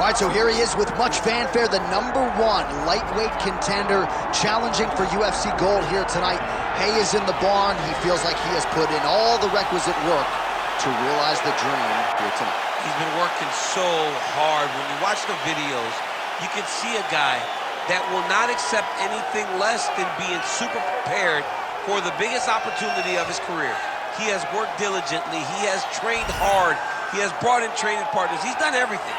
All right, so here he is with much fanfare, the #1 lightweight contender challenging for UFC gold here tonight. Hay is in the barn. He feels like he has put in all the requisite work to realize the dream here tonight. He's been working so hard. When you watch the videos, you can see a guy that will not accept anything less than being super prepared for the biggest opportunity of his career. He has worked diligently. He has trained hard. He has brought in training partners. He's done everything.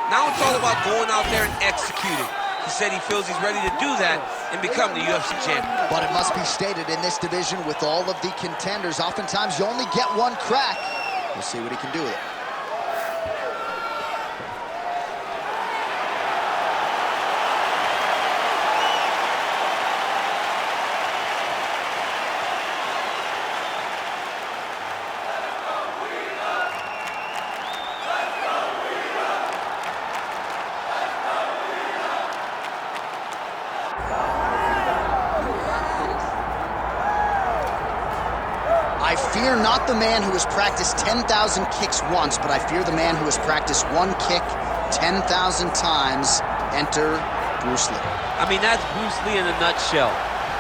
Now it's all about going out there and executing. He said he feels he's ready to do that and become the UFC champion. But it must be stated, in this division with all of the contenders, oftentimes you only get one crack. We'll see what he can do with it. I fear not the man who has practiced 10,000 kicks once, but I fear the man who has practiced one kick 10,000 times. Enter Bruce Lee. I mean, that's Bruce Lee in a nutshell.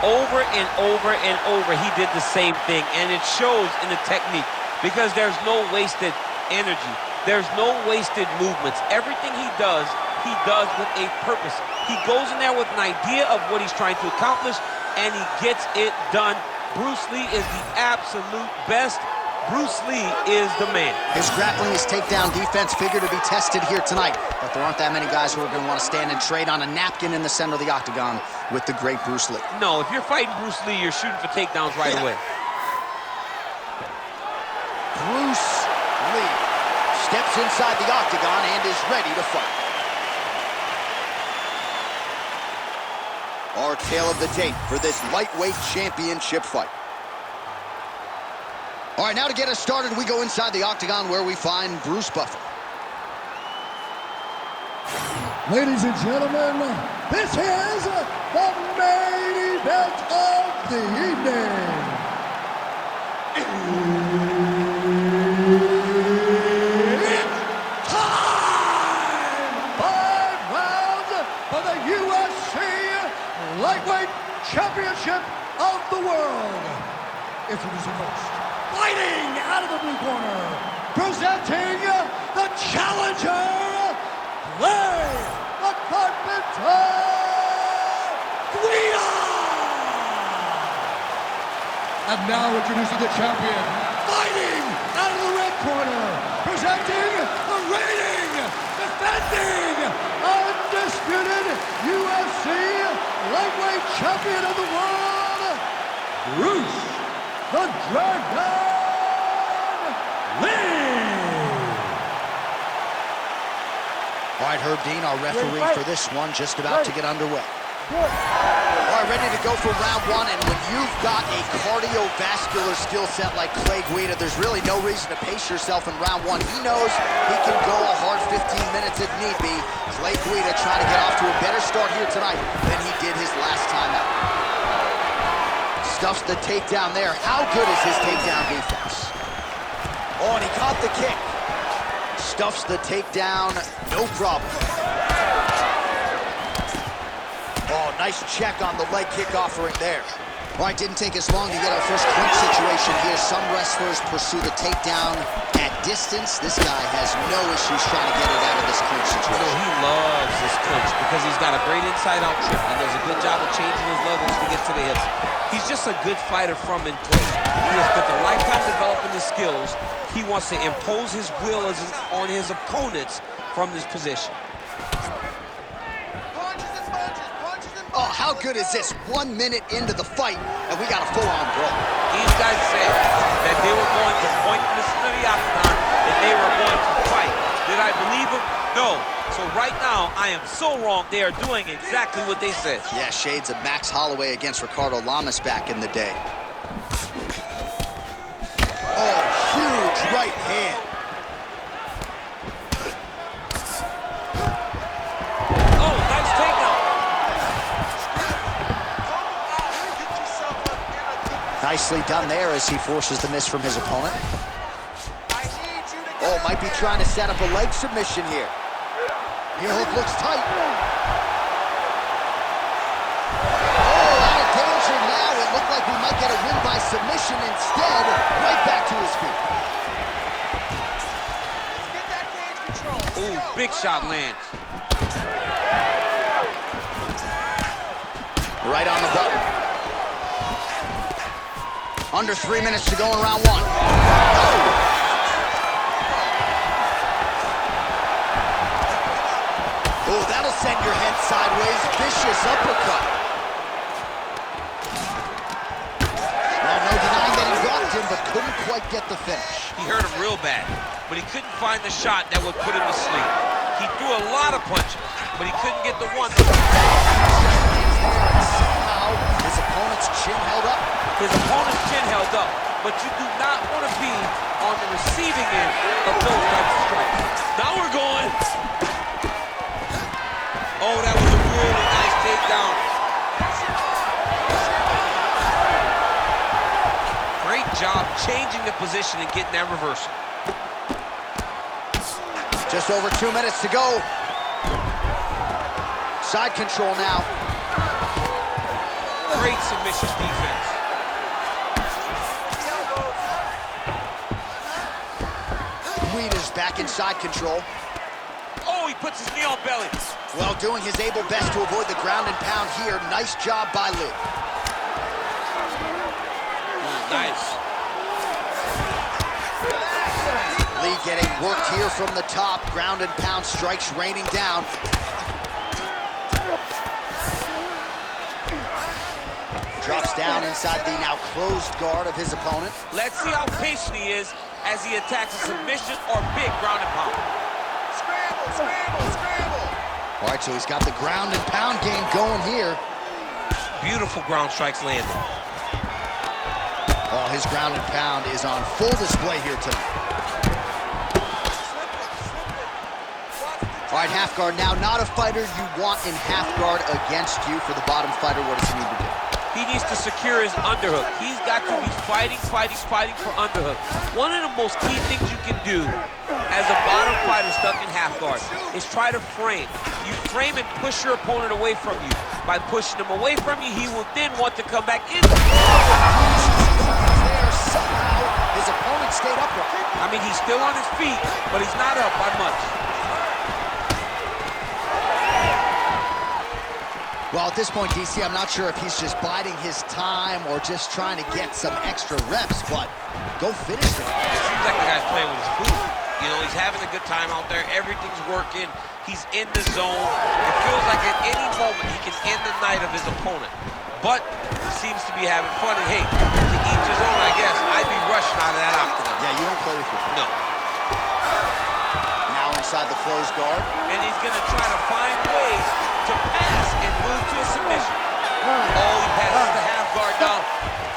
Over and over and over, he did the same thing, and it shows in the technique because there's no wasted energy. There's no wasted movements. Everything he does with a purpose. He goes in there with an idea of what he's trying to accomplish, and he gets it done. Bruce Lee is the absolute best. Bruce Lee is the man. His grappling, his takedown defense figure to be tested here tonight, but there aren't that many guys who are going to want to stand and trade on a napkin in the center of the octagon with the great Bruce Lee. No, if you're fighting Bruce Lee, you're shooting for takedowns right away. Bruce Lee steps inside the octagon and is ready to fight. Our tale of the tape for this lightweight championship fight. All right, now to get us started, we go inside the octagon where we find Bruce Buffer. Ladies and gentlemen, this is the main event of the evening. It's time! 5 rounds for the UFC Lightweight Championship of the World. Introducing first, fighting out of the blue corner, presenting the challenger, Clay the Carpenter Guida. And now introducing the champion, fighting out of the red corner, presenting the reigning, defending, undisputed UFC Lightweight Champion of the World, Bruce the Dragon Lee. All right, Herb Dean, our referee for this one, just about to get underway. All right, ready to go for round one, and when you've got a cardiovascular skill set like Clay Guida, there's really no reason to pace yourself in round one. He knows he can go a hard 15 minutes if need be. Clay Guida trying to get off to a better start here tonight than he did his last time out. Stuffs the takedown there. How good is his takedown defense? Oh, and he caught the kick. Stuffs the takedown, no problem. Oh, nice check on the leg kick offering there. All right, didn't take us long to get our first clinch situation here. Some wrestlers pursue the takedown at distance. This guy has no issues trying to get it out of this clinch situation. You know, he loves this clinch because he's got a great inside-out trip. He does a good job of changing his levels to get to the hips. He's just a good fighter from in place. He has spent a lifetime developing his skills. He wants to impose his will on his opponents from this position. Oh, how good is this? 1 minute into the fight, and we got a full-on brawl. These guys said that they were going to point this to the octagon, and they were going to fight. Did I believe them? No. So right now, I am so wrong. They are doing exactly what they said. Yeah, shades of Max Holloway against Ricardo Lamas back in the day. Oh, huge right hand. Oh, nice takedown. Nicely done there as he forces the miss from his opponent. Oh, might be trying to set up a leg submission here. Heel hook looks tight. Oh, out of danger now. It looked like we might get a win by submission. Instead, right back to his feet. Get that cage control. Ooh, big shot lands. Right on the button. Under 3 minutes to go in round one. Oh, that'll send your head sideways. Vicious uppercut. Well, no denying that he rocked him, but couldn't quite get the finish. He hurt him real bad, but he couldn't find the shot that would put him to sleep. He threw a lot of punches, but he couldn't get the one. Somehow, his opponent's chin held up. His opponent's chin held up, but you do not want to be on the receiving end of those types of strikes. Now we're going. Oh, that was a really nice takedown. Great job changing the position and getting that reversal. Just over 2 minutes to go. Side control now. Great submission defense. Guida's back in side control. Oh, he puts his knee on belly. Well, doing his able best to avoid the ground and pound here. Nice job by Lee. Nice. Lee getting worked here from the top. Ground and pound strikes raining down. Drops down inside the now closed guard of his opponent. Let's see how patient he is as he attacks a submission or big ground and pound. Scramble, scramble, scramble. All right, so he's got the ground and pound game going here. Beautiful ground strikes landed. Oh, his ground and pound is on full display here tonight. All right, half guard now. Not a fighter you want in half guard against you. For the bottom fighter, what does he need to do? He needs to secure his underhook. He's got to be fighting for underhook. One of the most key things you can do as a bottom fighter stuck in half guard is try to frame. You frame and push your opponent away from you. By pushing him away from you, he will then want to come back in. There, somehow, his opponent stayed upright. I mean, he's still on his feet, but he's not up by much. Well, at this point, DC, I'm not sure if he's just biding his time or just trying to get some extra reps, but go finish it. It seems like the guy's playing with his food. You know, he's having a good time out there. Everything's working. He's in the zone. It feels like at any moment he can end the night of his opponent. But he seems to be having fun. And hey, to each his own, I guess. I'd be rushing out of that octagon. Yeah, you don't play with your foot. No. Now inside the closed guard. And he's going to try to find ways to pass and move to a submission. Oh, he passes the half guard now.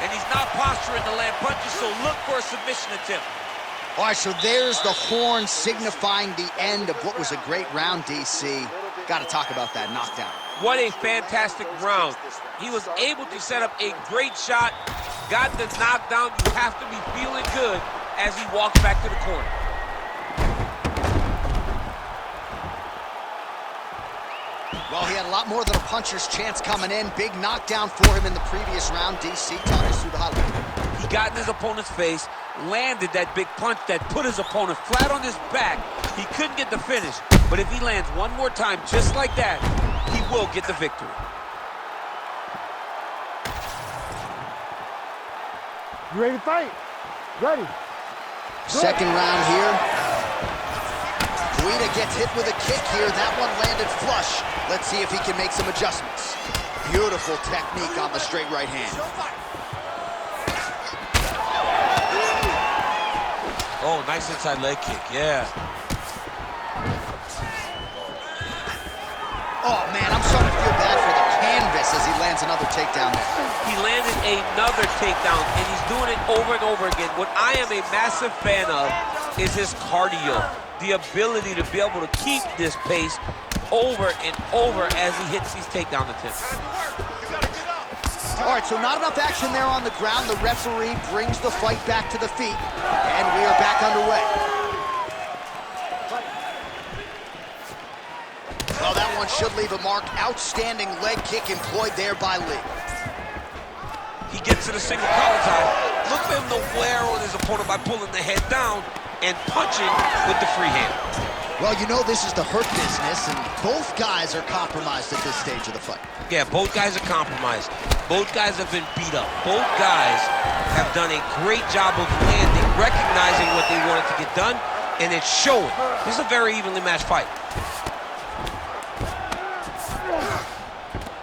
And he's not posturing to land punches, so look for a submission attempt. All right, so there's the horn signifying the end of what was a great round, DC. Got to talk about that knockdown. What a fantastic round. He was able to set up a great shot, got the knockdown. You have to be feeling good as he walks back to the corner. Well, he had a lot more than a puncher's chance coming in. Big knockdown for him in the previous round. DC, talk us through the highlight. He got in his opponent's face, landed that big punch that put his opponent flat on his back. He couldn't get the finish, but if he lands one more time just like that, he will get the victory. You ready to fight? Ready. Second round here. Guida gets hit with a kick here. That one landed flush. Let's see if he can make some adjustments. Beautiful technique on the straight right hand. Oh, nice inside leg kick, yeah. Oh, man, I'm starting to feel bad for the canvas as he lands another takedown there. He landed another takedown, and he's doing it over and over again. What I am a massive fan of is his cardio, the ability to be able to keep this pace over and over as he hits these takedown attempts. All right, so not enough action there on the ground. The referee brings the fight back to the feet, and we are back underway. one should leave a mark. Outstanding leg kick employed there by Lee. He gets to the single collar tie. Look for him to wear on his opponent by pulling the head down and punching with the free hand. Well, you know this is the hurt business, and both guys are compromised at this stage of the fight. Yeah, both guys are compromised. Both guys have been beat up. Both guys have done a great job of landing, recognizing what they wanted to get done, and it's showing. This is a very evenly matched fight.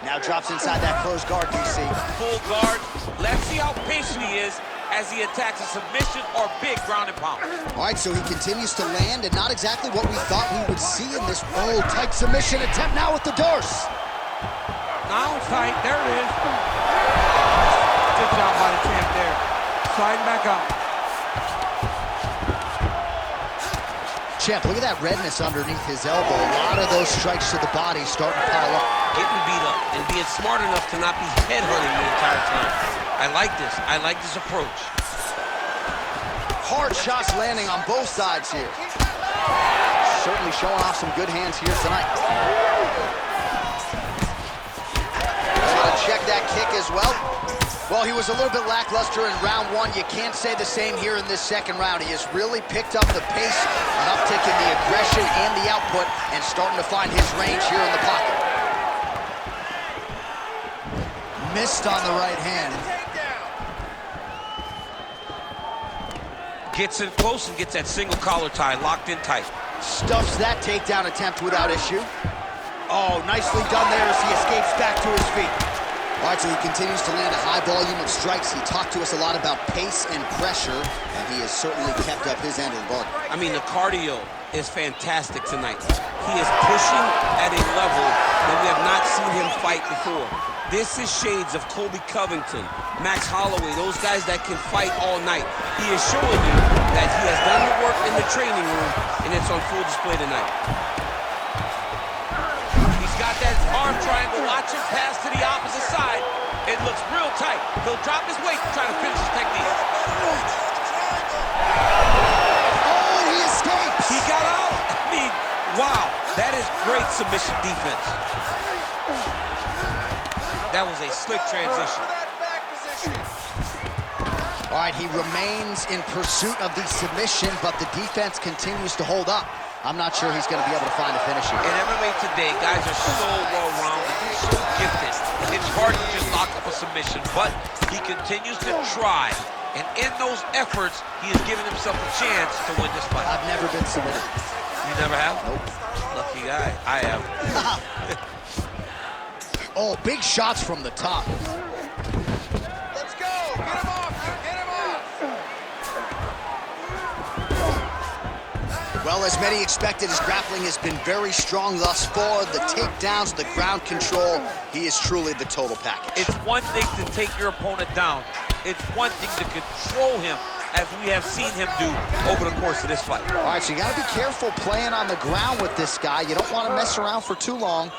Now drops inside that closed guard, DC. Full guard. Let's see how patient he is as he attacks a submission or big ground and pound. All right, so he continues to land, and not exactly what we thought we would see in this tight submission attempt now with the Dorse. Now it's tight. There it is. Good job by the champ there. Sliding back out. Champ, look at that redness underneath his elbow. A lot of those strikes to the body starting to pile up. Getting beat up and being smart enough to not be headhunting the entire time. I like this. I like this approach. Hard shots landing on both sides here. Certainly showing off some good hands here tonight. Trying to check that kick as well. Well, he was a little bit lackluster in round one. You can't say the same here in this second round. He has really picked up the pace, an uptick in the aggression and the output, and starting to find his range here in the pocket. Missed on the right hand. Gets in close and gets that single collar tie locked in tight. Stuffs that takedown attempt without issue. Oh, nicely done there as he escapes back to his feet. All right, so he continues to land a high volume of strikes. He talked to us a lot about pace and pressure, and he has certainly kept up his end of the bargain. I mean, the cardio is fantastic tonight. He is pushing at a level that we have not seen him fight before. This is shades of Colby Covington, Max Holloway, those guys that can fight all night. He is showing you that he has done the work in the training room, and it's on full display tonight. He's got that arm triangle. Watch him pass to the opposite side. It looks real tight. He'll drop his weight to try to finish his technique. Oh, he escapes! He got out. I mean, wow. That is great submission defense. That was a slick transition. All right, he remains in pursuit of the submission, but the defense continues to hold up. I'm not sure he's going to be able to find a finish here. In MMA today, guys are so well-rounded, so gifted. It's hard to just lock up a submission, but he continues to try. And in those efforts, he has given himself a chance to win this fight. I've never been submitted. You never have? Nope. Lucky guy. I have. Oh, big shots from the top. Let's go! Get him off! Get him off! Well, as many expected, his grappling has been very strong thus far. The takedowns, the ground control, he is truly the total package. It's one thing to take your opponent down. It's one thing to control him, as we have seen him do over the course of this fight. All right, so you got to be careful playing on the ground with this guy. You don't want to mess around for too long.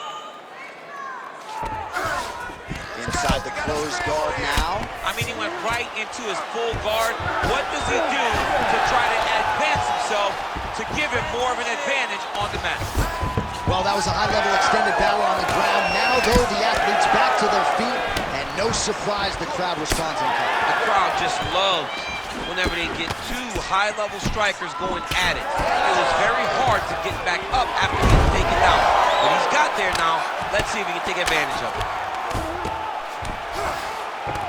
Inside the closed guard now. I mean, he went right into his full guard. What does he do to try to advance himself to give him more of an advantage on the mat? Well, that was a high-level extended battle on the ground. Now, though, the athletes back to their feet, and no surprise the crowd responds in kind. The crowd just loves whenever they get two high-level strikers going at it. It was very hard to get back up after getting taken down. But he's got there now. Let's see if he can take advantage of it.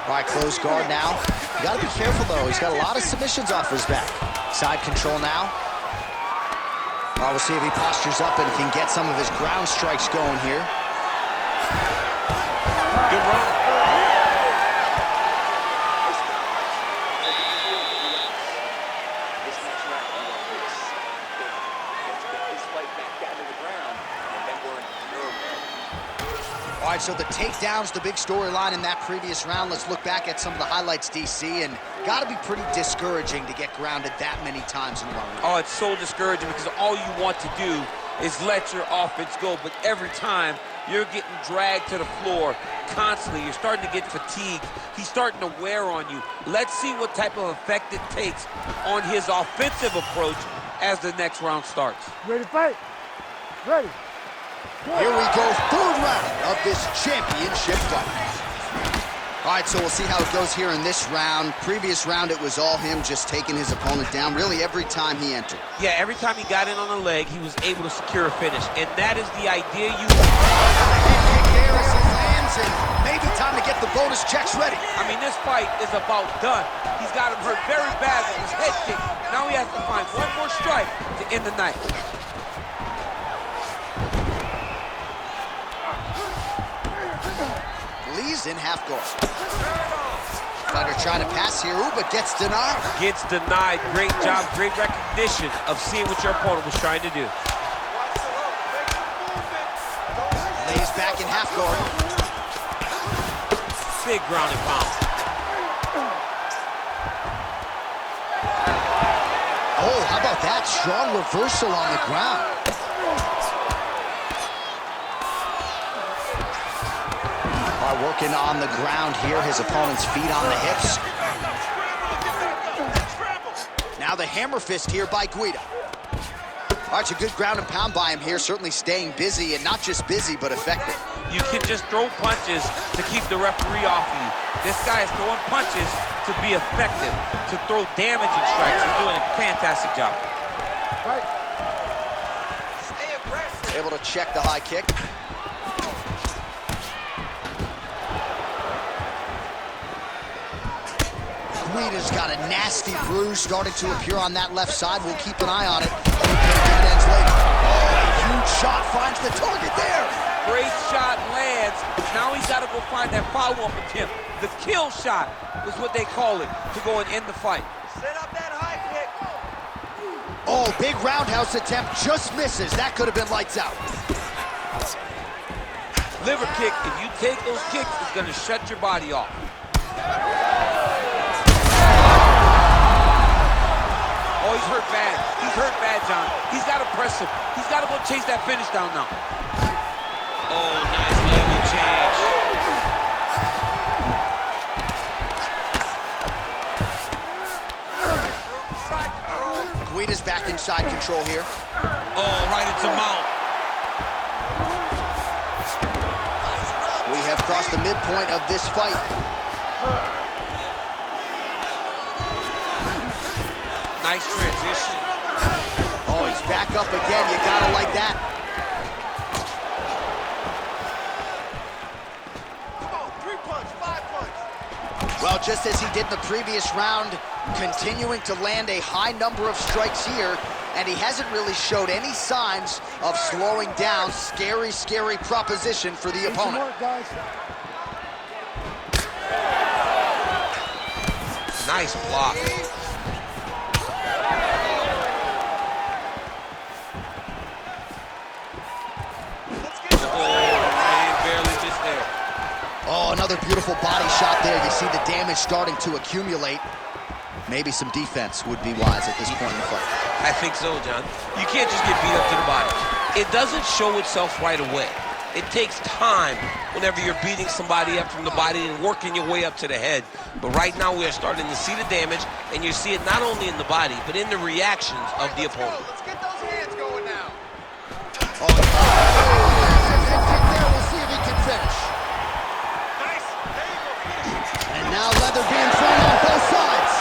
All right, closed guard now. You got to be careful, though. He's got a lot of submissions off his back. Side control now. All right, we'll see if he postures up and can get some of his ground strikes going here. Good run. All right, so the takedowns, the big storyline in that previous round. Let's look back at some of the highlights, DC, and got to be pretty discouraging to get grounded that many times in one round. Oh, it's so discouraging because all you want to do is let your offense go, but every time you're getting dragged to the floor constantly. You're starting to get fatigued. He's starting to wear on you. Let's see what type of effect it takes on his offensive approach as the next round starts. Ready to fight? Ready. Here we go, third round of this championship fight. All right, so we'll see how it goes here in this round. Previous round, it was all him just taking his opponent down really every time he entered. Yeah, every time he got in on the leg, he was able to secure a finish. And that is the idea you... Head kick there as he lands, and maybe time to get the bonus checks ready. I mean, this fight is about done. He's got him hurt very bad with his head kick. Now he has to find one more strike to end the night. Lee's in half guard. Fighter trying to pass here, but gets denied. Gets denied. Great job, great recognition of seeing what your opponent was trying to do. Lee's back in half guard. Big ground and pound. Oh, how about that? Strong reversal on the ground. Working on the ground here, his opponent's feet on the hips. Now the hammer fist here by Guida. All right, it's a good ground and pound by him here, certainly staying busy, and not just busy, but effective. You can just throw punches to keep the referee off of you. This guy is throwing punches to be effective, to throw damaging strikes. He's doing a fantastic job. Right. Able to check the high kick. Guida's got a nasty bruise starting to appear on that left side. We'll keep an eye on it. Dividends later. Oh, a huge shot finds the target there. Great shot lands. Now he's got to go find that follow-up attempt. The kill shot is what they call it, to go and end the fight. Set up that high kick. Oh, big roundhouse attempt, just misses. That could have been lights out. Liver kick, if you take those kicks, it's going to shut your body off. Oh, he's hurt bad. He's hurt bad, John. He's got to press him. He's got to go chase that finish down now. Oh, nice level change. Guida's back inside control here. Oh, right into mount. We have crossed the midpoint of this fight. Nice transition. Oh, he's back up again. You gotta like that. Come on, 3 punch, 5 punch. Well, just as he did in the previous round, continuing to land a high number of strikes here, and he hasn't really showed any signs of slowing down. Scary, scary proposition for the opponent. Work, guys. Nice block. Oh, another beautiful body shot there. You see the damage starting to accumulate. Maybe some defense would be wise at this point in the fight. I think so, John. You can't just get beat up to the body. It doesn't show itself right away. It takes time whenever you're beating somebody up from the body and working your way up to the head. But right now we are starting to see the damage, and you see it not only in the body, but in the reactions of the opponent. Let's get those hands going now. Oh, there. We'll see if he can finish. Nice. There you go. And now leather being thrown on both sides.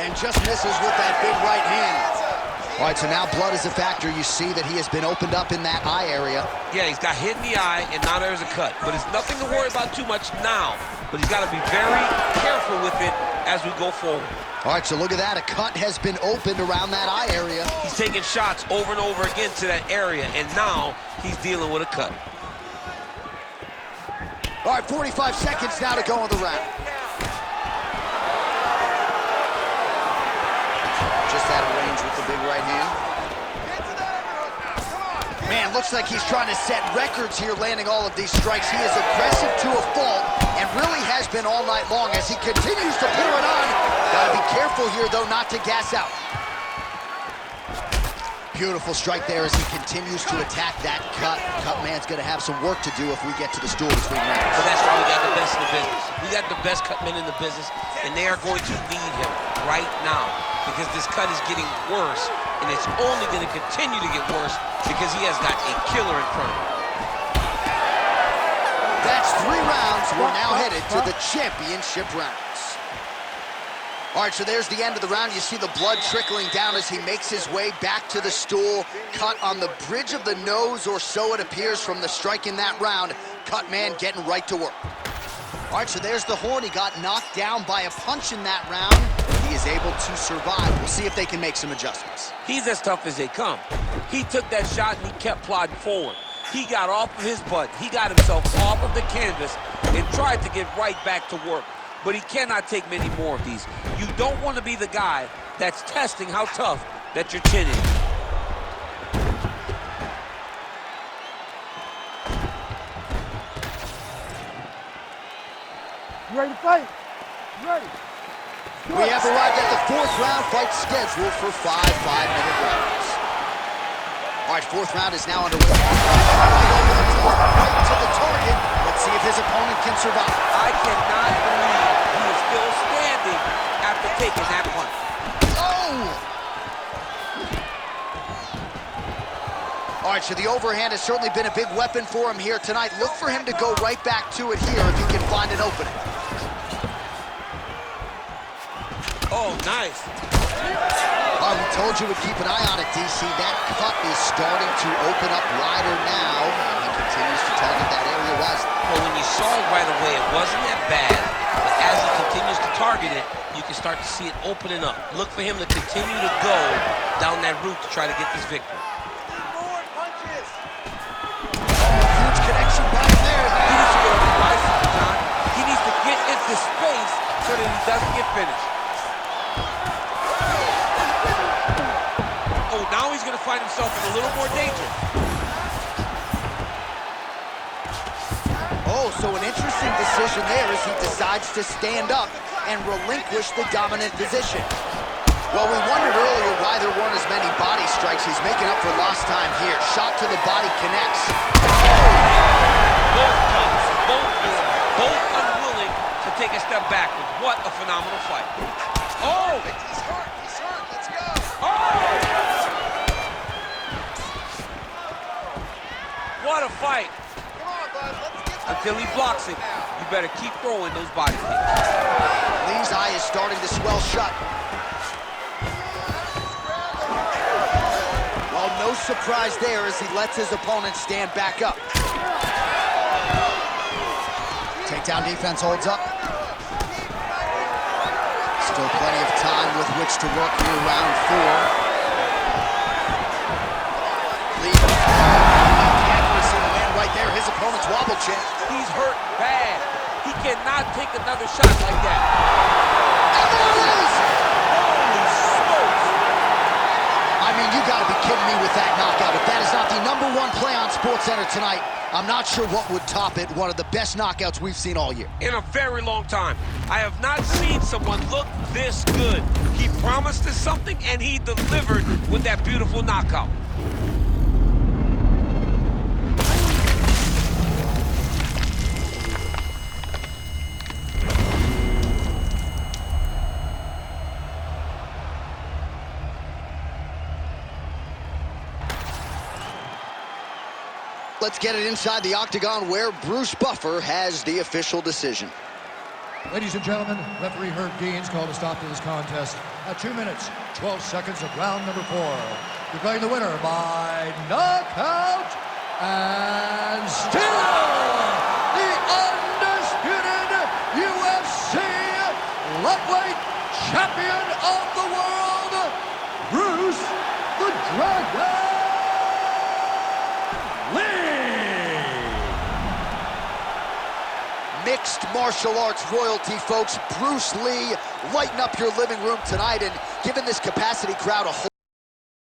And just misses with that big right hand. All right, so now blood is a factor. You see that he has been opened up in that eye area. Yeah, he's got hit in the eye, and now there's a cut. But it's nothing to worry about too much now. But he's got to be very careful with it as we go forward. All right, so look at that. A cut has been opened around that eye area. He's taking shots over and over again to that area, and now he's dealing with a cut. All right, 45 seconds now to go in the round. Just out of range with the big right hand. Get to that underhook now. Come on. Man, looks like he's trying to set records here, landing all of these strikes. He is aggressive to a fault, and really has been all night long as he continues to pour it on. Gotta be careful here, though, not to gas out. Beautiful strike there as he continues to attack that cut. Cut man's gonna have some work to do if we get to the stool between rounds. But that's why we got the best in the business. We got the best cut men in the business, and they are going to need him. right now because this cut is getting worse, and it's only going to continue to get worse because he has got a killer in front of him. That's 3 rounds. We're now headed to the championship rounds. All right, so there's the end of the round. You see the blood trickling down as he makes his way back to the stool. Cut on the bridge of the nose, or so it appears from the strike in that round. Cut man getting right to work. All right, so there's the horn. He got knocked down by a punch in that round. He is able to survive. We'll see if they can make some adjustments. He's as tough as they come. He took that shot and he kept plodding forward. He got off of his butt. He got himself off of the canvas and tried to get right back to work. But he cannot take many more of these. You don't want to be the guy that's testing how tough that your chin is. You ready to fight? You ready? We have arrived at the 4th round fight scheduled for 5 5-minute rounds. All right, 4th round is now underway. Right to the target. Let's see if his opponent can survive. I cannot believe he is still standing after taking that punch. Oh! All right, so the overhand has certainly been a big weapon for him here tonight. Look for him to go right back to it here if he can find an opening. Oh, nice. Oh, we told you we'd keep an eye on it, DC. That cut is starting to open up wider now. And he continues to target that area wisely. Well, when you saw it right away, it wasn't that bad. But as he continues to target it, you can start to see it opening up. Look for him to continue to go down that route to try to get this victory. More punches. Huge connection back there. He needs to go to the bicycle, John. He needs to get into space so that he doesn't get finished. Oh, now he's going to find himself in a little more danger. Oh, so an interesting decision there as he decides to stand up and relinquish the dominant position. Well, we wondered earlier why there weren't as many body strikes. He's making up for lost time here. Shot to the body connects. Both cuts, both unwilling to take a step backwards. What a phenomenal fight. Oh! He's hurt. Let's go. Oh! What a fight. Come on, bud. Let's get Until he blocks it, you better keep throwing those body kicks. Lee's eye is starting to swell shut. Well, no surprise there as he lets his opponent stand back up. Takedown defense holds up. Still plenty of time with which to work here, round 4. Lee, accuracy to land right there. His opponent's wobble chin. He's hurt bad. He cannot take another shot like that. And there it is! Holy smokes! I mean, you gotta be kidding me with that knockout. If that is not the #1 play on SportsCenter tonight, I'm not sure what would top it. One of the best knockouts we've seen all year. In a very long time. I have not seen someone look this good. He promised us something, and he delivered with that beautiful knockout. Let's get it inside the octagon where Bruce Buffer has the official decision. Ladies and gentlemen, referee Herb Dean's called a stop to this contest at 2 minutes, 12 seconds of round number 4. Declaring the winner by knockout and still the undisputed UFC lightweight champion of the world, Bruce the Dragon Lee. Mixed martial arts royalty, folks. Bruce Lee lighting up your living room tonight and giving this capacity crowd a whole